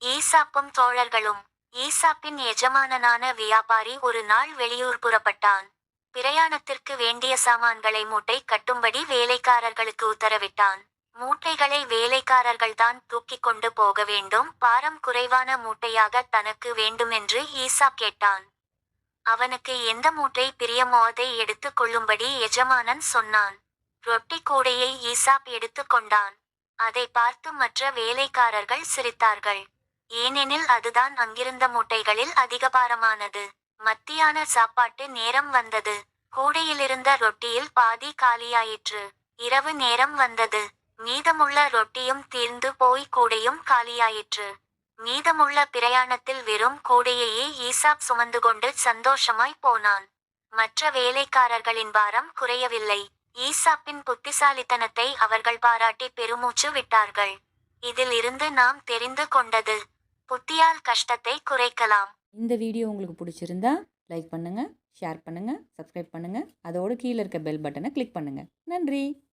ஈசாப்பும் தோழர்களும். ஈசாப்பின் எஜமானனான வியாபாரி ஒரு நாள் வெளியூர் புறப்பட்டான். பிரயாணத்திற்கு வேண்டிய சாமான்களை மூட்டை கட்டும்படி வேலைக்காரர்களுக்கு உத்தரவிட்டான். மூட்டைகளை வேலைக்காரர்கள்தான் தூக்கிக் கொண்டு போக வேண்டும். பாரம் குறைவான மூட்டையாக தனக்கு வேண்டுமென்று ஈசாப் கேட்டான். அவனுக்கு எந்த மூட்டை பிரியமோ அதை எடுத்துக் கொள்ளும்படி எஜமானன் சொன்னான். ரொட்டி கூடையை ஈசாப் எடுத்துக் கொண்டான். அதை பார்த்து மற்ற வேலைக்காரர்கள் சிரித்தார்கள். ஏனெனில் அதுதான் அங்கிருந்த மூட்டைகளில் அதிக பாரமானது. மத்தியான சாப்பாட்டு நேரம் வந்தது. கூடையிலிருந்த ரொட்டியில் பாதி காலியாயிற்று. இரவு நேரம் வந்தது. மீதமுள்ள ரொட்டியும் தீர்ந்து போய் கூடையும் காலியாயிற்று. மீதமுள்ள பிரயாணத்தில் வெறும் கூடையையே ஈசாப் சுமந்து கொண்டு சந்தோஷமாய் போனான். மற்ற வேலைக்காரர்களின் பாரம் குறையவில்லை. ஈசாப்பின் புத்திசாலித்தனத்தை அவர்கள் பாராட்டி பெருமூச்சு விட்டார்கள். இதில் இருந்து நாம் தெரிந்து கொண்டது, புத்தியால் கஷ்டத்தை குறைக்கலாம். இந்த வீடியோ உங்களுக்கு பிடிச்சிருந்தா லைக் பண்ணுங்கள், ஷேர் பண்ணுங்கள், சப்ஸ்கிரைப் பண்ணுங்கள். அதோடு கீழே இருக்க பெல் பட்டனை கிளிக் பண்ணுங்கள். நன்றி.